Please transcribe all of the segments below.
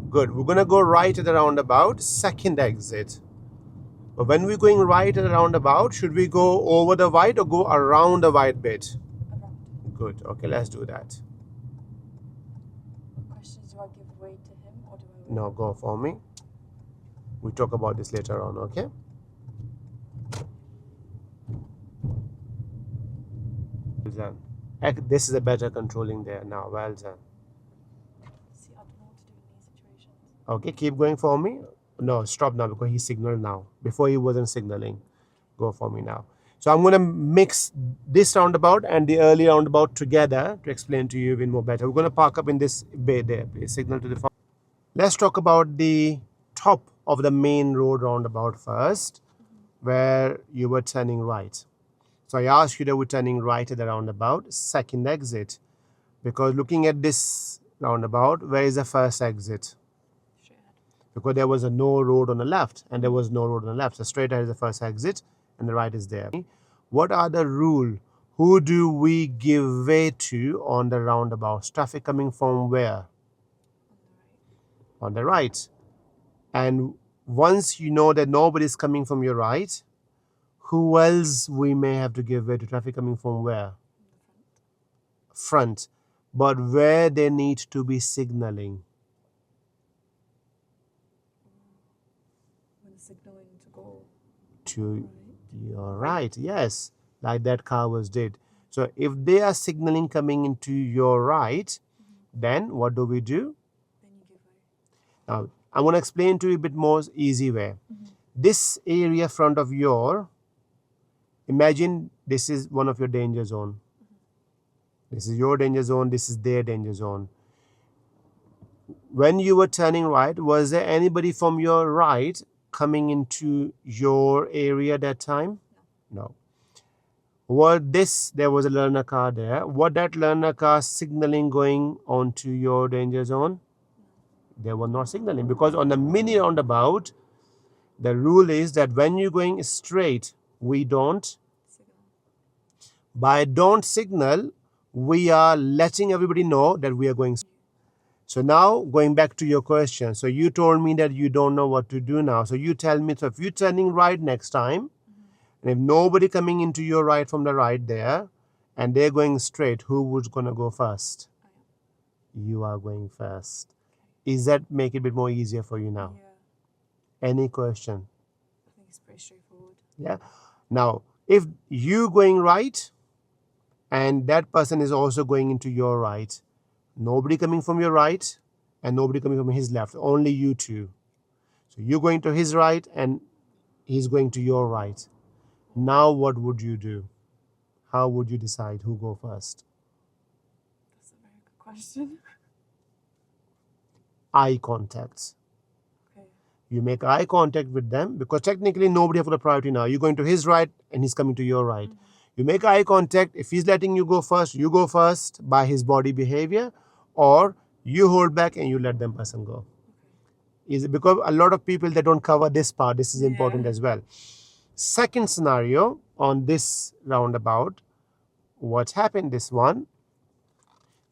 Good. We're going to go right at the roundabout, second exit. But when we're going right at the roundabout, should we go over the white or go around the white bit? Around. Good. Okay, let's do that. What questions do I give way to him or do I wait? No, go for me. We'll talk about this later on, okay? Well done. This is a better controlling there now. Well done. See, I don't know what to do in these situations. Okay, keep going for me. No, stop now because he signaled now. Before he wasn't signaling. Go for me now. So I'm going to mix this roundabout and the early roundabout together to explain to you even more better. We're going to park up in this bay there. Please signal to the front. Let's talk about the top of the main road roundabout first, where you were turning right. So I asked you that we're turning right at the roundabout, second exit. Because looking at this roundabout, where is the first exit? Straight ahead. Because there was no road on the left and there was no road on the left. So straight ahead is the first exit and the right is there. What are the rule? Who do we give way to on the roundabouts? Traffic coming from where? On the right. On the right. And once you know that nobody is coming from your right, who else we may have to give way to? Traffic coming from where? On the front. Front. But where they need to be signaling. When signaling to go To right. your right, yes, like that car was did. So if they are signaling coming into your right, then what do we do? Then you give way. Now I'm going to explain to you a bit more easy way. This area front of your, imagine this is one of your danger zone. This is your danger zone, this is their danger zone. When you were turning right, was there anybody from your right coming into your area at that time? No. There was a learner car there. Was that learner car signaling going onto your danger zone? They were not signaling because on the mini roundabout, the rule is that when you're going straight, we don't. Signal. By don't signal, we are letting everybody know that we are going. So now going back to your question. So you told me that you don't know what to do now. So you tell me, so if you're turning right next time, and if nobody coming into your right from the right there, and they're going straight, who was going to go first? I am. You are going first. Is that make it a bit more easier for you now? Yeah. Any question? I think it's pretty straightforward. Yeah. Now, if you going right, and that person is also going into your right, nobody coming from your right, and nobody coming from his left, only you two. So you're going to his right, and he's going to your right. Now what would you do? How would you decide who go first? That's a very good question. Eye contact. Okay. You make eye contact with them because technically nobody have got a priority now. You're going to his right and he's coming to your right. You make eye contact. If he's letting you go first by his body behavior, or you hold back and you let them person go. Is it because a lot of people they don't cover this part? This is important as well. Second scenario on this roundabout, what happened? This one,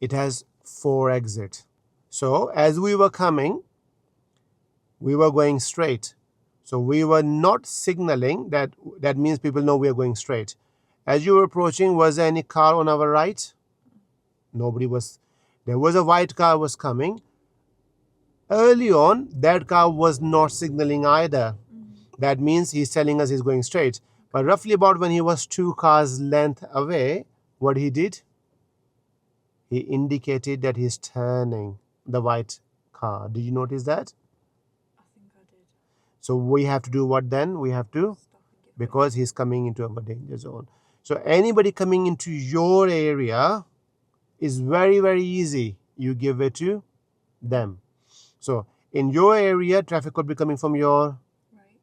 it has 4 exits. So as we were coming, we were going straight. So we were not signaling that. That means people know we are going straight. As you were approaching, was there any car on our right? Nobody was. There was a white car was coming. Early on, that car was not signaling either. That means he's telling us he's going straight. But roughly about when he was 2 cars length away, what he did? He indicated that he's turning the white car. Did you notice that? I think I did. So we have to do what then? We have to, Stop and give way. because he's coming into our danger zone. So anybody coming into your area is very, very easy. You give it to them. So in your area, traffic could be coming from your, Right.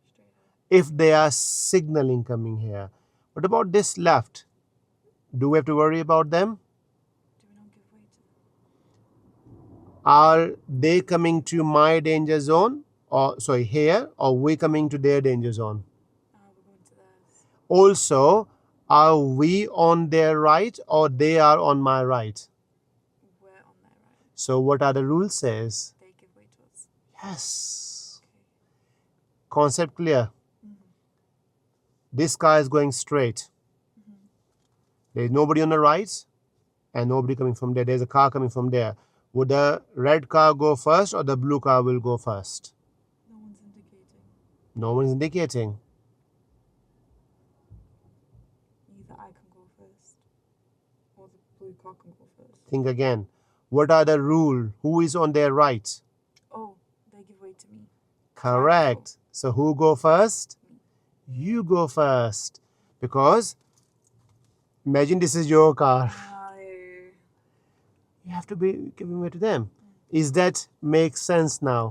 Straight ahead. if they are signaling coming here. What about this left? Do we have to worry about them? Do we not give way to them? Are they coming to my danger zone? Or sorry, here, or we coming to their danger zone? We're going to theirs. Also, are we on their right or they are on my right? We're on their right. So what are the rules says? They give way to Yes. Okay. Concept clear. Mhm. This car is going straight. Mhm. There is nobody on the right and nobody coming from there. There's a car coming from there. Would the red car go first or the blue car will go first? No one's indicating. No one is indicating. Either I can go first or the blue car can go first. Think again. What are the rule? Who is on their right? Oh, they give way to me. Correct. So who go first? Me. You go first. Because imagine this is your car. I You have to be giving way to them. Is that make sense now?